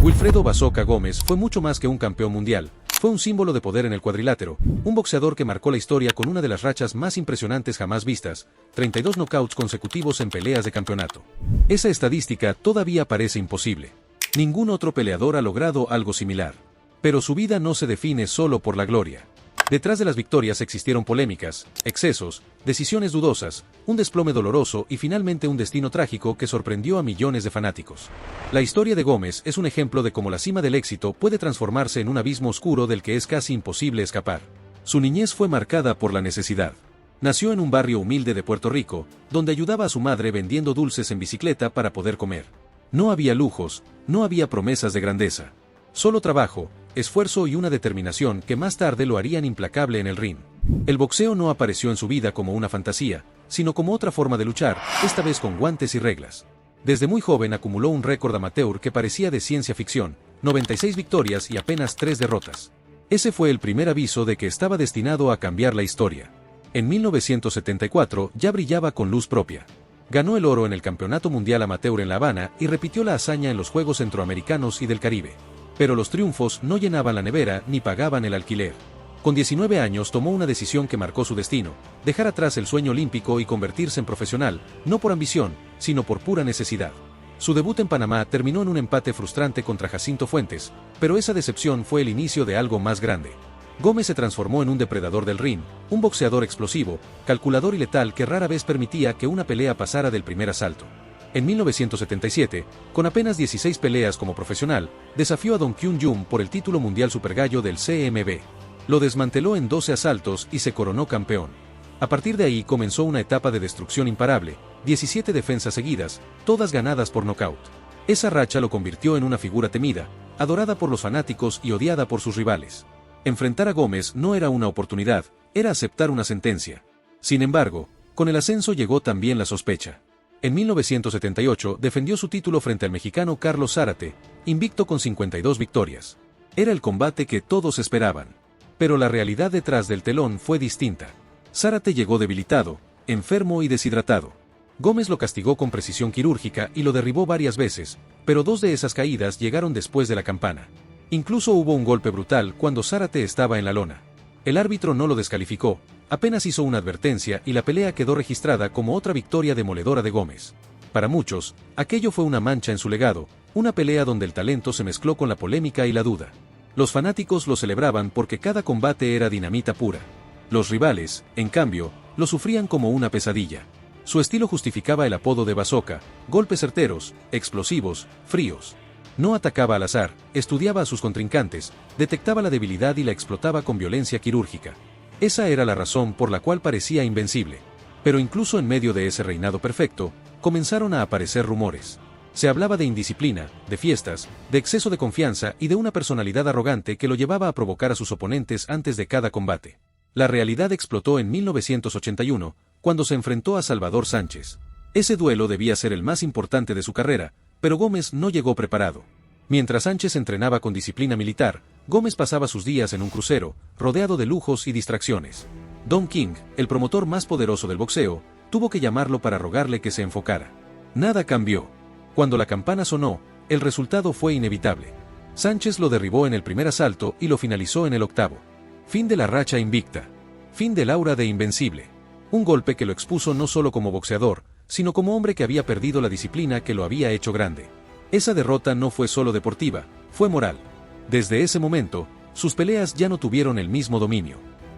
Wilfredo Basoca Gómez fue mucho más que un campeón mundial, fue un símbolo de poder en el cuadrilátero, un boxeador que marcó la historia con una de las rachas más impresionantes jamás vistas, 32 knockouts consecutivos en peleas de campeonato. Esa estadística todavía parece imposible. Ningún otro peleador ha logrado algo similar. Pero su vida no se define solo por la gloria. Detrás de las victorias existieron polémicas, excesos, decisiones dudosas, un desplome doloroso y finalmente un destino trágico que sorprendió a millones de fanáticos. La historia de Gómez es un ejemplo de cómo la cima del éxito puede transformarse en un abismo oscuro del que es casi imposible escapar. Su niñez fue marcada por la necesidad. Nació en un barrio humilde de Puerto Rico, donde ayudaba a su madre vendiendo dulces en bicicleta para poder comer. No había lujos, no había promesas de grandeza. Solo trabajo, esfuerzo y una determinación que más tarde lo harían implacable en el ring. El boxeo no apareció en su vida como una fantasía, sino como otra forma de luchar, esta vez con guantes y reglas. Desde muy joven acumuló un récord amateur que parecía de ciencia ficción, 96 victorias y apenas 3 derrotas. Ese fue el primer aviso de que estaba destinado a cambiar la historia. En 1974 ya brillaba con luz propia. Ganó el oro en el Campeonato Mundial Amateur en La Habana y repitió la hazaña en los Juegos Centroamericanos y del Caribe. Pero los triunfos no llenaban la nevera ni pagaban el alquiler. Con 19 años tomó una decisión que marcó su destino, dejar atrás el sueño olímpico y convertirse en profesional, no por ambición, sino por pura necesidad. Su debut en Panamá terminó en un empate frustrante contra Jacinto Fuentes, pero esa decepción fue el inicio de algo más grande. Gómez se transformó en un depredador del ring, un boxeador explosivo, calculador y letal que rara vez permitía que una pelea pasara del primer asalto. En 1977, con apenas 16 peleas como profesional, desafió a Dong Kyun Jung por el título mundial supergallo del CMB. Lo desmanteló en 12 asaltos y se coronó campeón. A partir de ahí comenzó una etapa de destrucción imparable, 17 defensas seguidas, todas ganadas por nocaut. Esa racha lo convirtió en una figura temida, adorada por los fanáticos y odiada por sus rivales. Enfrentar a Gómez no era una oportunidad, era aceptar una sentencia. Sin embargo, con el ascenso llegó también la sospecha. En 1978 defendió su título frente al mexicano Carlos Zárate, invicto con 52 victorias. Era el combate que todos esperaban. Pero la realidad detrás del telón fue distinta. Zárate llegó debilitado, enfermo y deshidratado. Gómez lo castigó con precisión quirúrgica y lo derribó varias veces, pero 2 de esas caídas llegaron después de la campana. Incluso hubo un golpe brutal cuando Zárate estaba en la lona. El árbitro no lo descalificó, apenas hizo una advertencia y la pelea quedó registrada como otra victoria demoledora de Gómez. Para muchos, aquello fue una mancha en su legado, una pelea donde el talento se mezcló con la polémica y la duda. Los fanáticos lo celebraban porque cada combate era dinamita pura. Los rivales, en cambio, lo sufrían como una pesadilla. Su estilo justificaba el apodo de Basoca, golpes certeros, explosivos, fríos. No atacaba al azar, estudiaba a sus contrincantes, detectaba la debilidad y la explotaba con violencia quirúrgica. Esa era la razón por la cual parecía invencible. Pero incluso en medio de ese reinado perfecto, comenzaron a aparecer rumores. Se hablaba de indisciplina, de fiestas, de exceso de confianza y de una personalidad arrogante que lo llevaba a provocar a sus oponentes antes de cada combate. La realidad explotó en 1981, cuando se enfrentó a Salvador Sánchez. Ese duelo debía ser el más importante de su carrera, pero Gómez no llegó preparado. Mientras Sánchez entrenaba con disciplina militar, Gómez pasaba sus días en un crucero, rodeado de lujos y distracciones. Don King, el promotor más poderoso del boxeo, tuvo que llamarlo para rogarle que se enfocara. Nada cambió. Cuando la campana sonó, el resultado fue inevitable. Sánchez lo derribó en el primer asalto y lo finalizó en el octavo. Fin de la racha invicta. Fin del aura de invencible. Un golpe que lo expuso no solo como boxeador, sino como hombre que había perdido la disciplina que lo había hecho grande. Esa derrota no fue solo deportiva, fue moral. Desde ese momento, sus peleas ya no tuvieron el mismo dominio.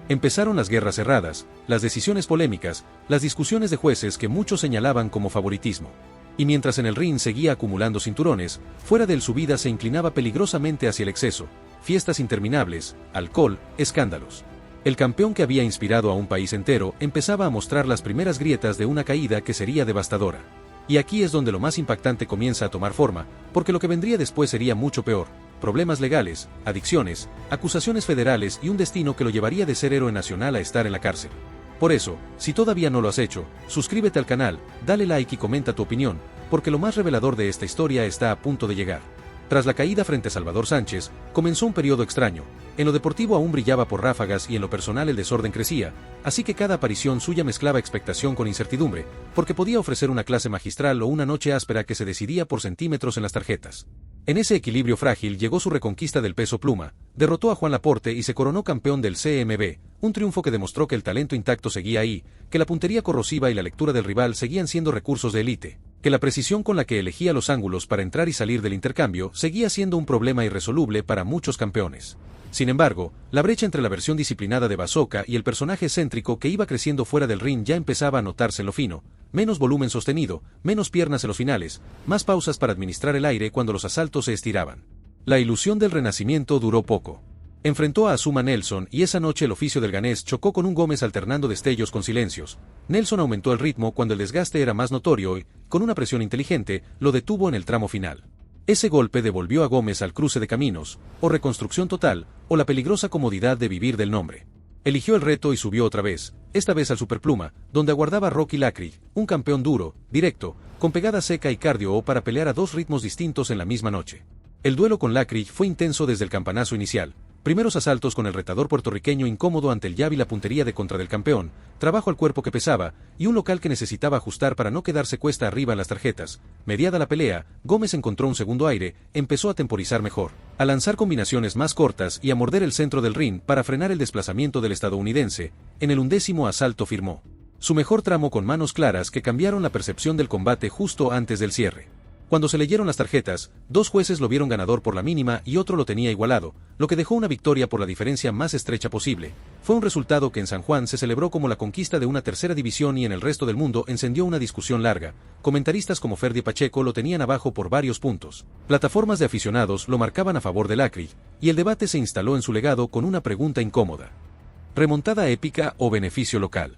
Empezaron las guerras cerradas, las decisiones polémicas, las discusiones de jueces que muchos señalaban como favoritismo. Y mientras en el ring seguía acumulando cinturones, fuera de él su vida se inclinaba peligrosamente hacia el exceso, fiestas interminables, alcohol, escándalos. El campeón que había inspirado a un país entero empezaba a mostrar las primeras grietas de una caída que sería devastadora. Y aquí es donde lo más impactante comienza a tomar forma, porque lo que vendría después sería mucho peor: problemas legales, adicciones, acusaciones federales y un destino que lo llevaría de ser héroe nacional a estar en la cárcel. Por eso, si todavía no lo has hecho, suscríbete al canal, dale like y comenta tu opinión, porque lo más revelador de esta historia está a punto de llegar. Tras la caída frente a Salvador Sánchez, comenzó un periodo extraño. En lo deportivo aún brillaba por ráfagas y en lo personal el desorden crecía, así que cada aparición suya mezclaba expectación con incertidumbre, porque podía ofrecer una clase magistral o una noche áspera que se decidía por centímetros en las tarjetas. En ese equilibrio frágil llegó su reconquista del peso pluma, derrotó a Juan Laporte y se coronó campeón del CMB, un triunfo que demostró que el talento intacto seguía ahí, que la puntería corrosiva y la lectura del rival seguían siendo recursos de élite, que la precisión con la que elegía los ángulos para entrar y salir del intercambio seguía siendo un problema irresoluble para muchos campeones. Sin embargo, la brecha entre la versión disciplinada de Basoca y el personaje excéntrico que iba creciendo fuera del ring ya empezaba a notarse en lo fino: menos volumen sostenido, menos piernas en los finales, más pausas para administrar el aire cuando los asaltos se estiraban. La ilusión del renacimiento duró poco. Enfrentó a Azuma Nelson y esa noche el oficio del ganés chocó con un Gómez alternando destellos con silencios. Nelson aumentó el ritmo cuando el desgaste era más notorio y, con una presión inteligente, lo detuvo en el tramo final. Ese golpe devolvió a Gómez al cruce de caminos, o reconstrucción total, o la peligrosa comodidad de vivir del nombre. Eligió el reto y subió otra vez, esta vez al Superpluma, donde aguardaba Rocky Lacrig, un campeón duro, directo, con pegada seca y cardio para pelear a dos ritmos distintos en la misma noche. El duelo con Lacrig fue intenso desde el campanazo inicial. Primeros asaltos con el retador puertorriqueño incómodo ante el jab y la puntería de contra del campeón, trabajo al cuerpo que pesaba, y un local que necesitaba ajustar para no quedarse cuesta arriba en las tarjetas. Mediada la pelea, Gómez encontró un segundo aire, empezó a temporizar mejor, a lanzar combinaciones más cortas y a morder el centro del ring para frenar el desplazamiento del estadounidense. En el 11º asalto firmó su mejor tramo con manos claras que cambiaron la percepción del combate justo antes del cierre. Cuando se leyeron las tarjetas, dos jueces lo vieron ganador por la mínima y otro lo tenía igualado, lo que dejó una victoria por la diferencia más estrecha posible. Fue un resultado que en San Juan se celebró como la conquista de una tercera división y en el resto del mundo encendió una discusión larga. Comentaristas como Ferdi Pacheco lo tenían abajo por varios puntos. Plataformas de aficionados lo marcaban a favor de Lacrig, y el debate se instaló en su legado con una pregunta incómoda: ¿remontada épica o beneficio local?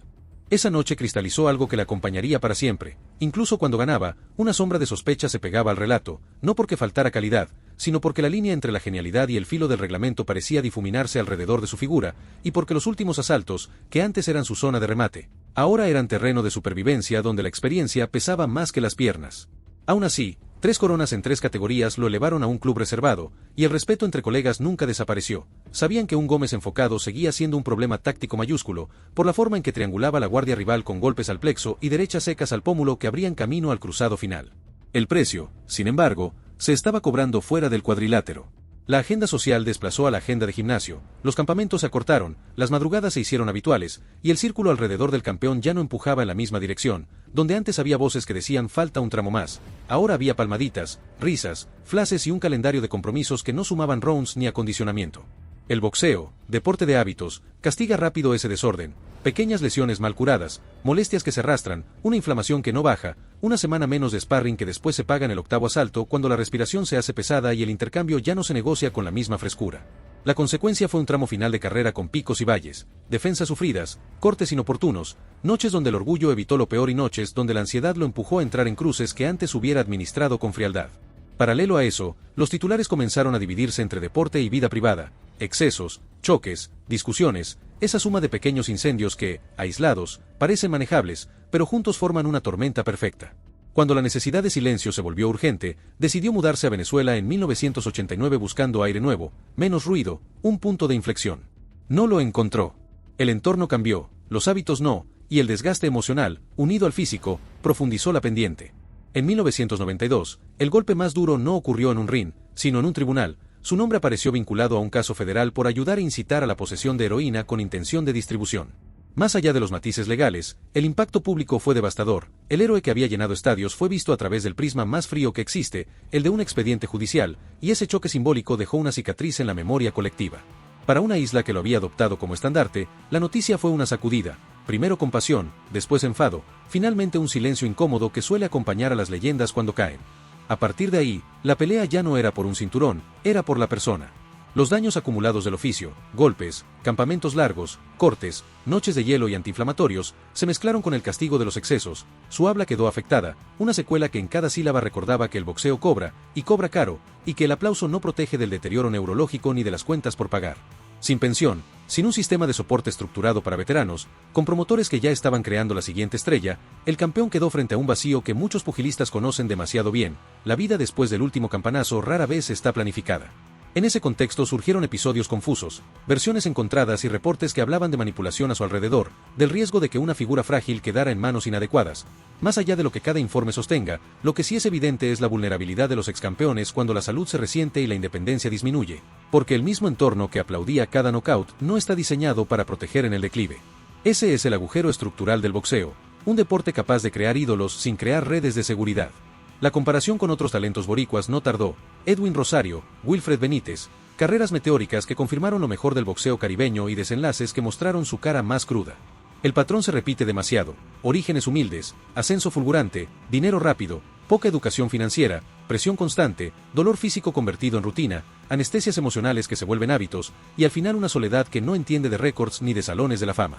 Esa noche cristalizó algo que le acompañaría para siempre. Incluso cuando ganaba, una sombra de sospecha se pegaba al relato, no porque faltara calidad, sino porque la línea entre la genialidad y el filo del reglamento parecía difuminarse alrededor de su figura, y porque los últimos asaltos, que antes eran su zona de remate, ahora eran terreno de supervivencia donde la experiencia pesaba más que las piernas. Aún así, 3 coronas en 3 categorías lo elevaron a un club reservado, y el respeto entre colegas nunca desapareció. Sabían que un Gómez enfocado seguía siendo un problema táctico mayúsculo, por la forma en que triangulaba la guardia rival con golpes al plexo y derechas secas al pómulo que abrían camino al cruzado final. El precio, sin embargo, se estaba cobrando fuera del cuadrilátero. La agenda social desplazó a la agenda de gimnasio, los campamentos se acortaron, las madrugadas se hicieron habituales, y el círculo alrededor del campeón ya no empujaba en la misma dirección. Donde antes había voces que decían falta un tramo más, ahora había palmaditas, risas, flashes y un calendario de compromisos que no sumaban rounds ni acondicionamiento. El boxeo, deporte de hábitos, castiga rápido ese desorden: pequeñas lesiones mal curadas, molestias que se arrastran, una inflamación que no baja, una semana menos de sparring que después se paga en el 8º asalto cuando la respiración se hace pesada y el intercambio ya no se negocia con la misma frescura. La consecuencia fue un tramo final de carrera con picos y valles, defensas sufridas, cortes inoportunos, noches donde el orgullo evitó lo peor y noches donde la ansiedad lo empujó a entrar en cruces que antes hubiera administrado con frialdad. Paralelo a eso, los titulares comenzaron a dividirse entre deporte y vida privada, excesos, choques, discusiones, esa suma de pequeños incendios que, aislados, parecen manejables, pero juntos forman una tormenta perfecta. Cuando la necesidad de silencio se volvió urgente, decidió mudarse a Venezuela en 1989 buscando aire nuevo, menos ruido, un punto de inflexión. No lo encontró. El entorno cambió, los hábitos no, y el desgaste emocional, unido al físico, profundizó la pendiente. En 1992, el golpe más duro no ocurrió en un ring, sino en un tribunal. Su nombre apareció vinculado a un caso federal por ayudar a incitar a la posesión de heroína con intención de distribución. Más allá de los matices legales, el impacto público fue devastador. El héroe que había llenado estadios fue visto a través del prisma más frío que existe, el de un expediente judicial, y ese choque simbólico dejó una cicatriz en la memoria colectiva. Para una isla que lo había adoptado como estandarte, la noticia fue una sacudida, primero compasión, después enfado, finalmente un silencio incómodo que suele acompañar a las leyendas cuando caen. A partir de ahí, la pelea ya no era por un cinturón, era por la persona. Los daños acumulados del oficio, golpes, campamentos largos, cortes, noches de hielo y antiinflamatorios, se mezclaron con el castigo de los excesos. Su habla quedó afectada, una secuela que en cada sílaba recordaba que el boxeo cobra, y cobra caro, y que el aplauso no protege del deterioro neurológico ni de las cuentas por pagar. Sin pensión, sin un sistema de soporte estructurado para veteranos, con promotores que ya estaban creando la siguiente estrella, el campeón quedó frente a un vacío que muchos pugilistas conocen demasiado bien: la vida después del último campanazo rara vez está planificada. En ese contexto surgieron episodios confusos, versiones encontradas y reportes que hablaban de manipulación a su alrededor, del riesgo de que una figura frágil quedara en manos inadecuadas. Más allá de lo que cada informe sostenga, lo que sí es evidente es la vulnerabilidad de los excampeones cuando la salud se resiente y la independencia disminuye, porque el mismo entorno que aplaudía cada knockout no está diseñado para proteger en el declive. Ese es el agujero estructural del boxeo, un deporte capaz de crear ídolos sin crear redes de seguridad. La comparación con otros talentos boricuas no tardó: Edwin Rosario, Wilfred Benítez, carreras meteóricas que confirmaron lo mejor del boxeo caribeño y desenlaces que mostraron su cara más cruda. El patrón se repite demasiado: orígenes humildes, ascenso fulgurante, dinero rápido, poca educación financiera, presión constante, dolor físico convertido en rutina, anestesias emocionales que se vuelven hábitos, y al final una soledad que no entiende de récords ni de salones de la fama.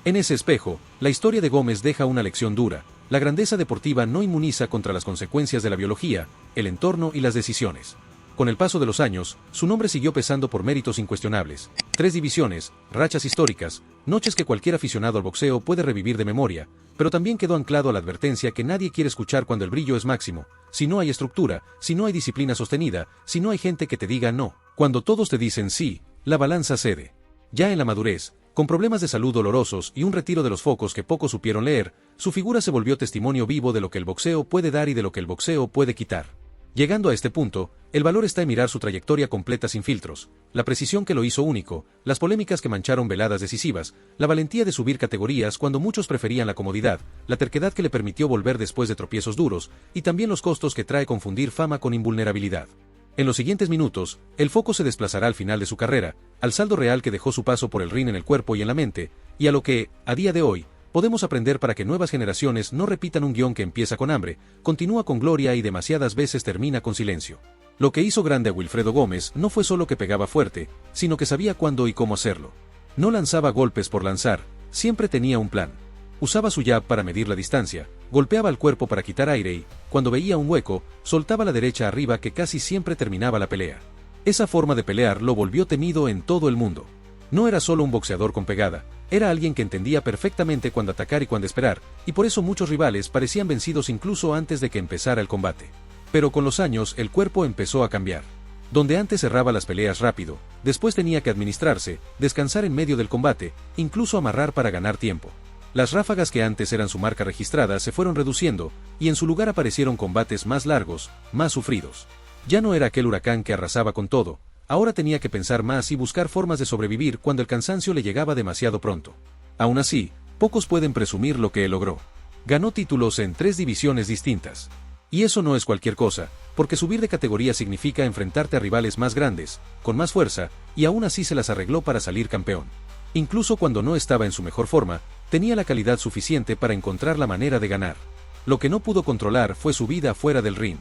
En ese espejo, la historia de Gómez deja una lección dura: la grandeza deportiva no inmuniza contra las consecuencias de la biología, el entorno y las decisiones. Con el paso de los años, su nombre siguió pesando por méritos incuestionables: 3 divisiones, rachas históricas, noches que cualquier aficionado al boxeo puede revivir de memoria, pero también quedó anclado a la advertencia que nadie quiere escuchar cuando el brillo es máximo: si no hay estructura, si no hay disciplina sostenida, si no hay gente que te diga no, cuando todos te dicen sí, la balanza cede. Ya en la madurez, con problemas de salud dolorosos y un retiro de los focos que pocos supieron leer, su figura se volvió testimonio vivo de lo que el boxeo puede dar y de lo que el boxeo puede quitar. Llegando a este punto, el valor está en mirar su trayectoria completa sin filtros: la precisión que lo hizo único, las polémicas que mancharon veladas decisivas, la valentía de subir categorías cuando muchos preferían la comodidad, la terquedad que le permitió volver después de tropiezos duros, y también los costos que trae confundir fama con invulnerabilidad. En los siguientes minutos, el foco se desplazará al final de su carrera, al saldo real que dejó su paso por el ring en el cuerpo y en la mente, y a lo que, a día de hoy, podemos aprender para que nuevas generaciones no repitan un guión que empieza con hambre, continúa con gloria y demasiadas veces termina con silencio. Lo que hizo grande a Wilfredo Gómez no fue solo que pegaba fuerte, sino que sabía cuándo y cómo hacerlo. No lanzaba golpes por lanzar, siempre tenía un plan. Usaba su jab para medir la distancia, golpeaba al cuerpo para quitar aire y, cuando veía un hueco, soltaba la derecha arriba que casi siempre terminaba la pelea. Esa forma de pelear lo volvió temido en todo el mundo. No era solo un boxeador con pegada, era alguien que entendía perfectamente cuándo atacar y cuándo esperar, y por eso muchos rivales parecían vencidos incluso antes de que empezara el combate. Pero con los años el cuerpo empezó a cambiar. Donde antes cerraba las peleas rápido, después tenía que administrarse, descansar en medio del combate, incluso amarrar para ganar tiempo. Las ráfagas que antes eran su marca registrada se fueron reduciendo, y en su lugar aparecieron combates más largos, más sufridos. Ya no era aquel huracán que arrasaba con todo, ahora tenía que pensar más y buscar formas de sobrevivir cuando el cansancio le llegaba demasiado pronto. Aún así, pocos pueden presumir lo que él logró. Ganó títulos en 3 divisiones distintas. Y eso no es cualquier cosa, porque subir de categoría significa enfrentarte a rivales más grandes, con más fuerza, y aún así se las arregló para salir campeón. Incluso cuando no estaba en su mejor forma, tenía la calidad suficiente para encontrar la manera de ganar. Lo que no pudo controlar fue su vida fuera del ring.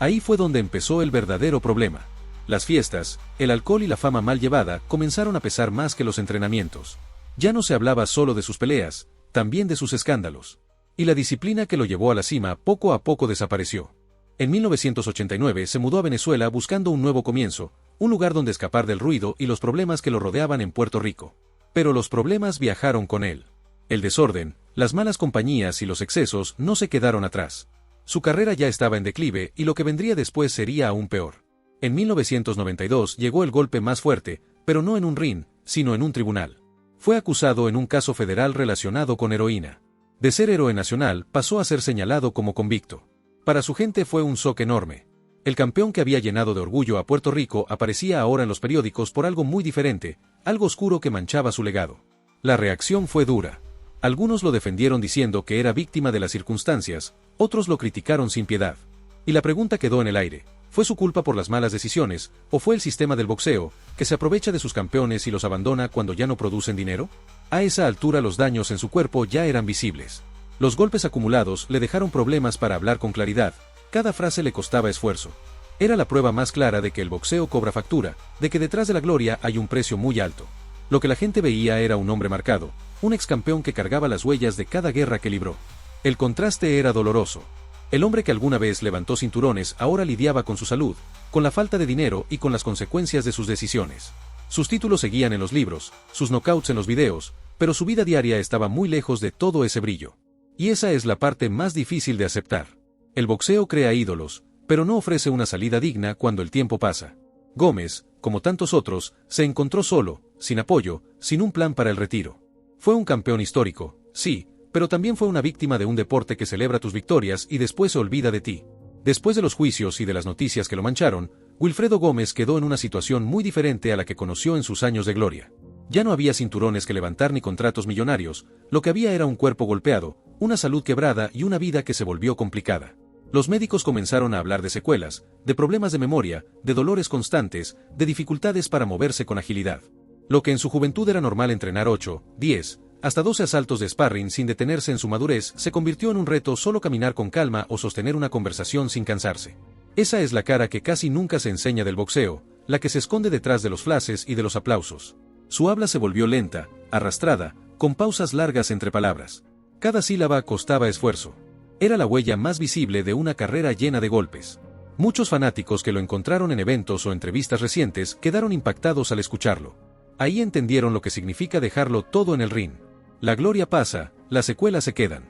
Ahí fue donde empezó el verdadero problema. Las fiestas, el alcohol y la fama mal llevada comenzaron a pesar más que los entrenamientos. Ya no se hablaba solo de sus peleas, también de sus escándalos. Y la disciplina que lo llevó a la cima poco a poco desapareció. En 1989 se mudó a Venezuela buscando un nuevo comienzo, un lugar donde escapar del ruido y los problemas que lo rodeaban en Puerto Rico. Pero los problemas viajaron con él. El desorden, las malas compañías y los excesos no se quedaron atrás. Su carrera ya estaba en declive y lo que vendría después sería aún peor. En 1992 llegó el golpe más fuerte, pero no en un ring, sino en un tribunal. Fue acusado en un caso federal relacionado con heroína. De ser héroe nacional pasó a ser señalado como convicto. Para su gente fue un shock enorme. El campeón que había llenado de orgullo a Puerto Rico aparecía ahora en los periódicos por algo muy diferente, algo oscuro que manchaba su legado. La reacción fue dura. Algunos lo defendieron diciendo que era víctima de las circunstancias, otros lo criticaron sin piedad. Y la pregunta quedó en el aire: ¿fue su culpa por las malas decisiones, o fue el sistema del boxeo, que se aprovecha de sus campeones y los abandona cuando ya no producen dinero? A esa altura los daños en su cuerpo ya eran visibles. Los golpes acumulados le dejaron problemas para hablar con claridad, cada frase le costaba esfuerzo. Era la prueba más clara de que el boxeo cobra factura, de que detrás de la gloria hay un precio muy alto. Lo que la gente veía era un hombre marcado, un ex campeón que cargaba las huellas de cada guerra que libró. El contraste era doloroso. El hombre que alguna vez levantó cinturones ahora lidiaba con su salud, con la falta de dinero y con las consecuencias de sus decisiones. Sus títulos seguían en los libros, sus knockouts en los videos, pero su vida diaria estaba muy lejos de todo ese brillo. Y esa es la parte más difícil de aceptar. El boxeo crea ídolos, pero no ofrece una salida digna cuando el tiempo pasa. Gómez, como tantos otros, se encontró solo, sin apoyo, sin un plan para el retiro. Fue un campeón histórico, sí, pero también fue una víctima de un deporte que celebra tus victorias y después se olvida de ti. Después de los juicios y de las noticias que lo mancharon, Wilfredo Gómez quedó en una situación muy diferente a la que conoció en sus años de gloria. Ya no había cinturones que levantar ni contratos millonarios, lo que había era un cuerpo golpeado, una salud quebrada y una vida que se volvió complicada. Los médicos comenzaron a hablar de secuelas, de problemas de memoria, de dolores constantes, de dificultades para moverse con agilidad. Lo que en su juventud era normal entrenar 8, 10, hasta 12 asaltos de sparring sin detenerse en su madurez, se convirtió en un reto solo caminar con calma o sostener una conversación sin cansarse. Esa es la cara que casi nunca se enseña del boxeo, la que se esconde detrás de los flashes y de los aplausos. Su habla se volvió lenta, arrastrada, con pausas largas entre palabras. Cada sílaba costaba esfuerzo. Era la huella más visible de una carrera llena de golpes. Muchos fanáticos que lo encontraron en eventos o entrevistas recientes quedaron impactados al escucharlo. Ahí entendieron lo que significa dejarlo todo en el ring. La gloria pasa, las secuelas se quedan.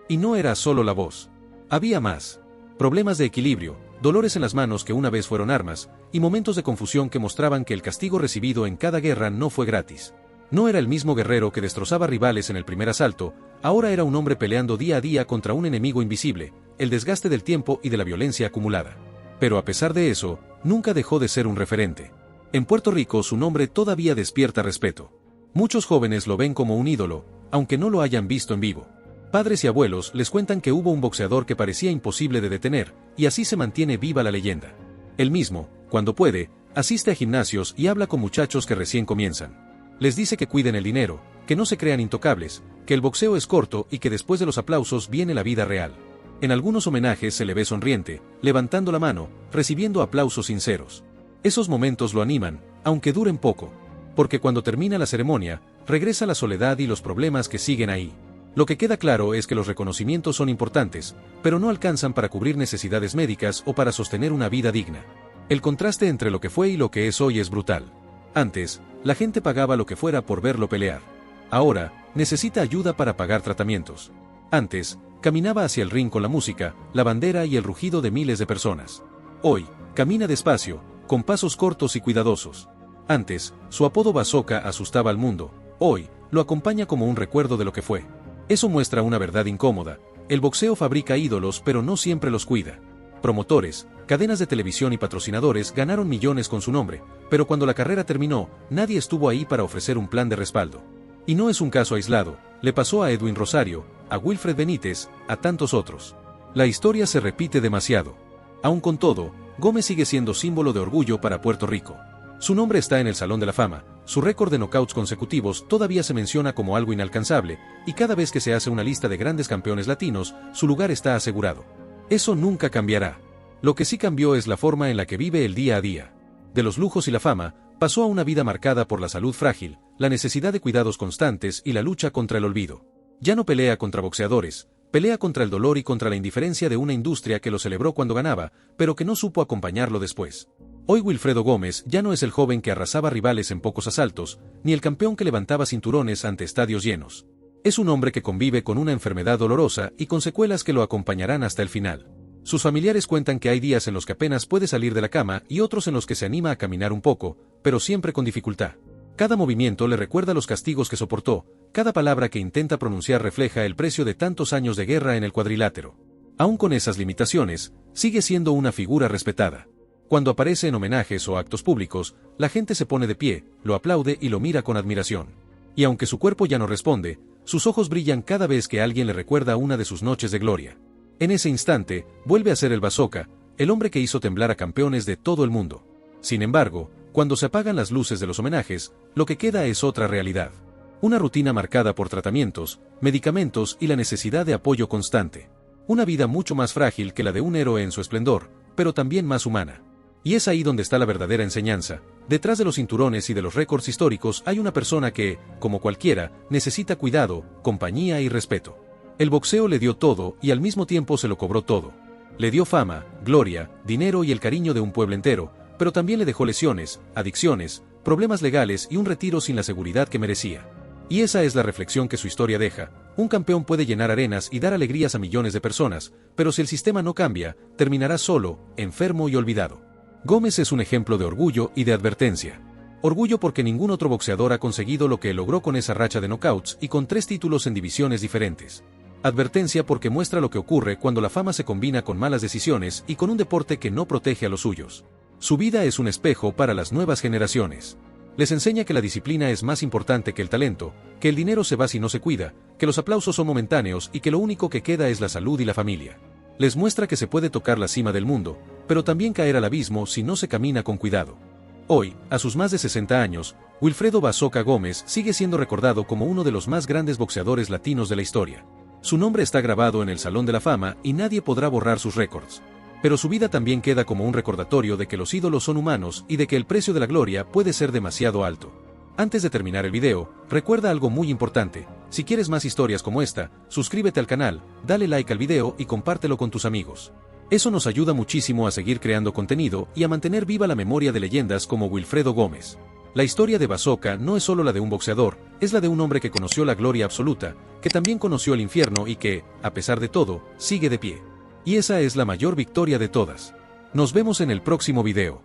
Y no era solo la voz. Había más. Problemas de equilibrio, dolores en las manos que una vez fueron armas, y momentos de confusión que mostraban que el castigo recibido en cada guerra no fue gratis. No era el mismo guerrero que destrozaba rivales en el primer asalto, ahora era un hombre peleando día a día contra un enemigo invisible, el desgaste del tiempo y de la violencia acumulada. Pero a pesar de eso, nunca dejó de ser un referente. En Puerto Rico su nombre todavía despierta respeto. Muchos jóvenes lo ven como un ídolo, aunque no lo hayan visto en vivo. Padres y abuelos les cuentan que hubo un boxeador que parecía imposible de detener, y así se mantiene viva la leyenda. Él mismo, cuando puede, asiste a gimnasios y habla con muchachos que recién comienzan. Les dice que cuiden el dinero, que no se crean intocables, que el boxeo es corto y que después de los aplausos viene la vida real. En algunos homenajes se le ve sonriente, levantando la mano, recibiendo aplausos sinceros. Esos momentos lo animan, aunque duren poco. Porque cuando termina la ceremonia, regresa la soledad y los problemas que siguen ahí. Lo que queda claro es que los reconocimientos son importantes, pero no alcanzan para cubrir necesidades médicas o para sostener una vida digna. El contraste entre lo que fue y lo que es hoy es brutal. Antes, la gente pagaba lo que fuera por verlo pelear. Ahora, necesita ayuda para pagar tratamientos. Antes, caminaba hacia el ring con la música, la bandera y el rugido de miles de personas. Hoy, camina despacio, con pasos cortos y cuidadosos. Antes, su apodo Bazooka asustaba al mundo. Hoy, lo acompaña como un recuerdo de lo que fue. Eso muestra una verdad incómoda. El boxeo fabrica ídolos pero no siempre los cuida. Promotores, cadenas de televisión y patrocinadores ganaron millones con su nombre, pero cuando la carrera terminó, nadie estuvo ahí para ofrecer un plan de respaldo. Y no es un caso aislado, le pasó a Edwin Rosario, a Wilfred Benítez, a tantos otros. La historia se repite demasiado. Aun con todo, Gómez sigue siendo símbolo de orgullo para Puerto Rico. Su nombre está en el Salón de la Fama, su récord de knockouts consecutivos todavía se menciona como algo inalcanzable, y cada vez que se hace una lista de grandes campeones latinos, su lugar está asegurado. Eso nunca cambiará. Lo que sí cambió es la forma en la que vive el día a día. De los lujos y la fama, pasó a una vida marcada por la salud frágil, la necesidad de cuidados constantes y la lucha contra el olvido. Ya no pelea contra boxeadores, pelea contra el dolor y contra la indiferencia de una industria que lo celebró cuando ganaba, pero que no supo acompañarlo después. Hoy Wilfredo Gómez ya no es el joven que arrasaba rivales en pocos asaltos, ni el campeón que levantaba cinturones ante estadios llenos. Es un hombre que convive con una enfermedad dolorosa y con secuelas que lo acompañarán hasta el final. Sus familiares cuentan que hay días en los que apenas puede salir de la cama y otros en los que se anima a caminar un poco, pero siempre con dificultad. Cada movimiento le recuerda los castigos que soportó, cada palabra que intenta pronunciar refleja el precio de tantos años de guerra en el cuadrilátero. Aún con esas limitaciones, sigue siendo una figura respetada. Cuando aparece en homenajes o actos públicos, la gente se pone de pie, lo aplaude y lo mira con admiración. Y aunque su cuerpo ya no responde, sus ojos brillan cada vez que alguien le recuerda una de sus noches de gloria. En ese instante, vuelve a ser el Bazooka, el hombre que hizo temblar a campeones de todo el mundo. Sin embargo, cuando se apagan las luces de los homenajes, lo que queda es otra realidad. Una rutina marcada por tratamientos, medicamentos y la necesidad de apoyo constante. Una vida mucho más frágil que la de un héroe en su esplendor, pero también más humana. Y es ahí donde está la verdadera enseñanza. Detrás de los cinturones y de los récords históricos hay una persona que, como cualquiera, necesita cuidado, compañía y respeto. El boxeo le dio todo y al mismo tiempo se lo cobró todo. Le dio fama, gloria, dinero y el cariño de un pueblo entero, pero también le dejó lesiones, adicciones, problemas legales y un retiro sin la seguridad que merecía. Y esa es la reflexión que su historia deja. Un campeón puede llenar arenas y dar alegrías a millones de personas, pero si el sistema no cambia, terminará solo, enfermo y olvidado. Gómez es un ejemplo de orgullo y de advertencia. Orgullo porque ningún otro boxeador ha conseguido lo que él logró con esa racha de knockouts y con 3 títulos en divisiones diferentes. Advertencia porque muestra lo que ocurre cuando la fama se combina con malas decisiones y con un deporte que no protege a los suyos. Su vida es un espejo para las nuevas generaciones. Les enseña que la disciplina es más importante que el talento, que el dinero se va si no se cuida, que los aplausos son momentáneos y que lo único que queda es la salud y la familia. Les muestra que se puede tocar la cima del mundo, pero también caer al abismo si no se camina con cuidado. Hoy, a sus más de 60 años, Wilfredo Basoca Gómez sigue siendo recordado como uno de los más grandes boxeadores latinos de la historia. Su nombre está grabado en el Salón de la Fama y nadie podrá borrar sus récords. Pero su vida también queda como un recordatorio de que los ídolos son humanos y de que el precio de la gloria puede ser demasiado alto. Antes de terminar el video, recuerda algo muy importante: si quieres más historias como esta, suscríbete al canal, dale like al video y compártelo con tus amigos. Eso nos ayuda muchísimo a seguir creando contenido y a mantener viva la memoria de leyendas como Wilfredo Gómez. La historia de Basoca no es solo la de un boxeador, es la de un hombre que conoció la gloria absoluta, que también conoció el infierno y que, a pesar de todo, sigue de pie. Y esa es la mayor victoria de todas. Nos vemos en el próximo video.